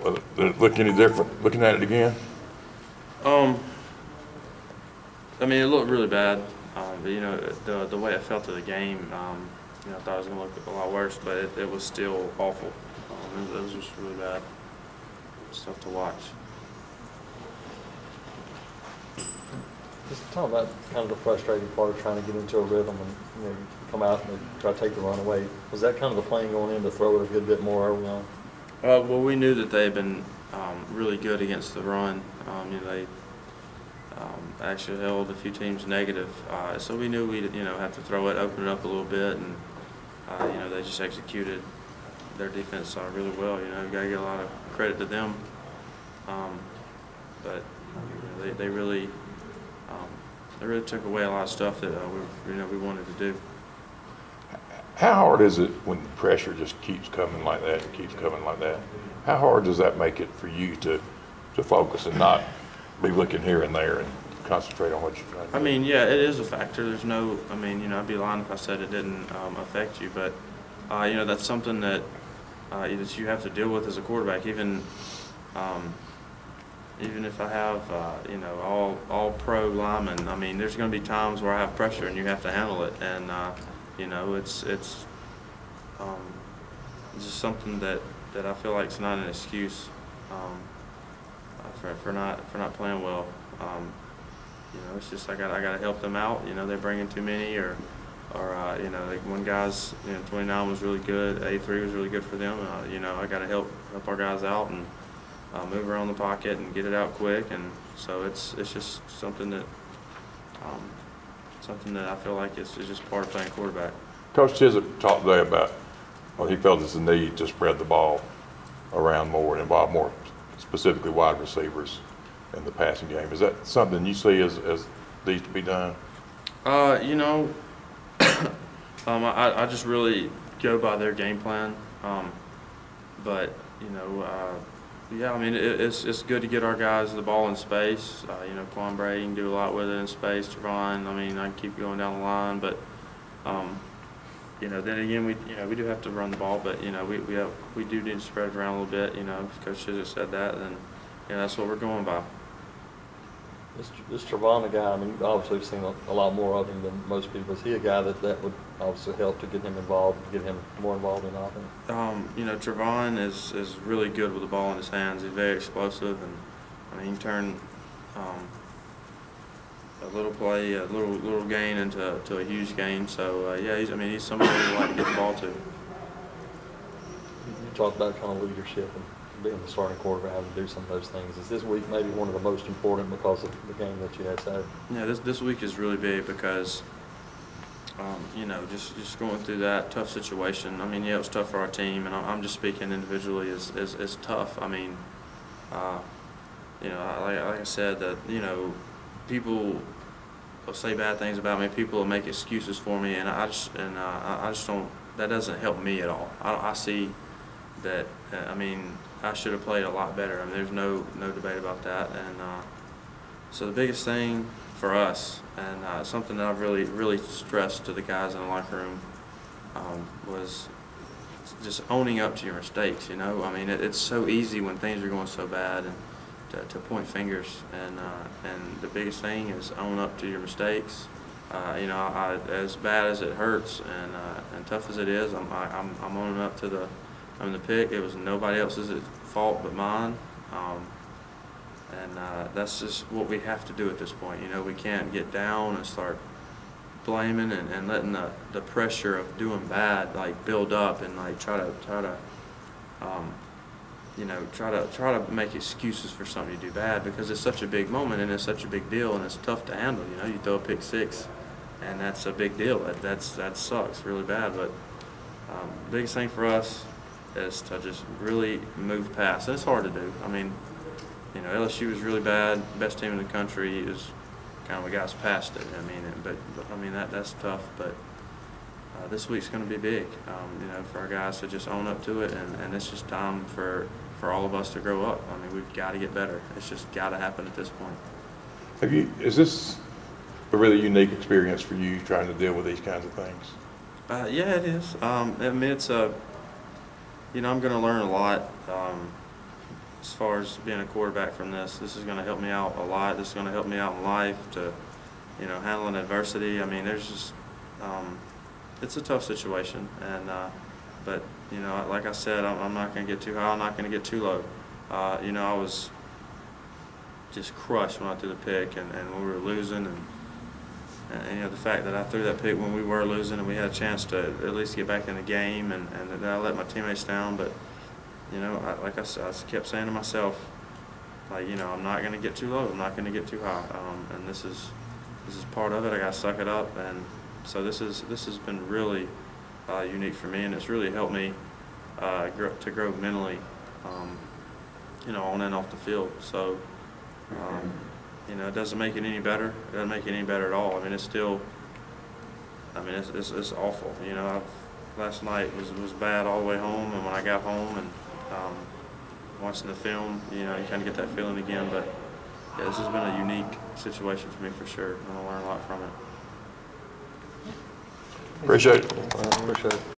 Did it look any different looking at it again? I mean, it looked really bad. But, you know, the way it felt to the game, you know, I thought it was going to look a lot worse, but it was still awful. It was just really bad. Stuff to watch. Just talk about kind of the frustrating part of trying to get into a rhythm and, you know, you come out and try to take the run away. Was that kind of the plan going in to throw it a good bit more early on? Well, we knew that they had been really good against the run. You know, they actually held a few teams negative, so we knew we'd have to throw it, open it up a little bit, and you know, they just executed their defense really well. You know, you got to get a lot of credit to them, but you know, they really took away a lot of stuff that we wanted to do. How hard is it when the pressure just keeps coming like that and keeps coming like that? How hard does that make it for you to focus and not be looking here and there and concentrate on what you're trying to do? I mean, yeah, it is a factor. There's no, I mean, you know, I'd be lying if I said it didn't affect you, but you know, that's something that that you have to deal with as a quarterback. Even if I have you know, all pro linemen, I mean, there's going to be times where I have pressure and you have to handle it, and you know, it's just something that I feel like it's not an excuse for not playing well. You know, it's just I gotta help them out. You know, they're bringing too many, or you know, like one guy's, you know, 29 was really good, 83 was really good for them. You know, I gotta help our guys out and move around the pocket and get it out quick, and so it's just something that I feel like is just part of playing quarterback. Coach Chisholm talked today about, well, he felt it's a need to spread the ball around more and involve more, specifically wide receivers in the passing game. Is that something you see as needs to be done? You know, I just really go by their game plan. But you know, yeah, I mean, it's good to get our guys the ball in space. You know, Quan Brady can do a lot with it in space. Trevon, I mean, I can keep going down the line, but you know, then again, we do have to run the ball, but you know, we do need to spread it around a little bit. You know, if Coach Chisholm said that, then you know, that's what we're going by. This Trevon guy, I mean, you've obviously seen a lot more of him than most people. Is he a guy that would obviously help to get him involved, get him more involved in offense? You know, Trevon is really good with the ball in his hands. He's very explosive, and I mean, he can turn a little play, a little gain into a huge gain. So yeah, he's somebody we like to get the ball to. You talked about kind of leadership and being the starting quarterback, having to do some of those things. Is this week maybe one of the most important because of the game that you had Saturday? Yeah, this week is really big because you know, just going through that tough situation. I mean, yeah, it was tough for our team, and I'm just speaking individually is tough. I mean, you know, like I said, that you know, people will say bad things about me. People will make excuses for me, and I just don't. That doesn't help me at all. I see that. I mean, I should have played a lot better. I mean, there's no debate about that. And so the biggest thing for us, and something that I've really stressed to the guys in the locker room, was just owning up to your mistakes. You know, I mean, it's so easy when things are going so bad and to point fingers. And the biggest thing is own up to your mistakes. You know, as bad as it hurts and tough as it is, I'm owning up to the. I mean, the pick, it was nobody else's fault but mine, and that's just what we have to do at this point. You know, we can't get down and start blaming and letting the pressure of doing bad like build up and like try to you know, try to make excuses for something you do bad, because it's such a big moment and it's such a big deal and it's tough to handle. You know, you throw a pick six, and that's a big deal. That sucks really bad. But the biggest thing for us is to just really move past. And it's hard to do. I mean, you know, LSU was really bad, best team in the country. Is kind of a guy's past it. I mean, but I mean that's tough. But this week's going to be big. You know, for our guys to just own up to it, and it's just time for all of us to grow up. I mean, we've got to get better. It's just got to happen at this point. Is this a really unique experience for you trying to deal with these kinds of things? Yeah, it is. I mean, it's a. You know, I'm going to learn a lot, as far as being a quarterback from this. This is going to help me out a lot. This is going to help me out in life to, you know, handling adversity. I mean, there's just, it's a tough situation, and but you know, like I said, I'm not going to get too high. I'm not going to get too low. You know, I was just crushed when I threw the pick, and when we were losing, and you know, the fact that I threw that pick when we were losing and we had a chance to at least get back in the game, and that I let my teammates down. But you know, like I said, I kept saying to myself, like, you know, I'm not going to get too low. I'm not going to get too high. And this is part of it. I got to suck it up. And so this has been really unique for me, and it's really helped me grow mentally, you know, on and off the field. So, you know, it doesn't make it any better. It doesn't make it any better at all. I mean, it's still, I mean, it's awful. You know, last night was bad all the way home, and when I got home and watching the film, you know, you kind of get that feeling again. But yeah, this has been a unique situation for me for sure. I'm gonna learn a lot from it. Appreciate it. Appreciate it.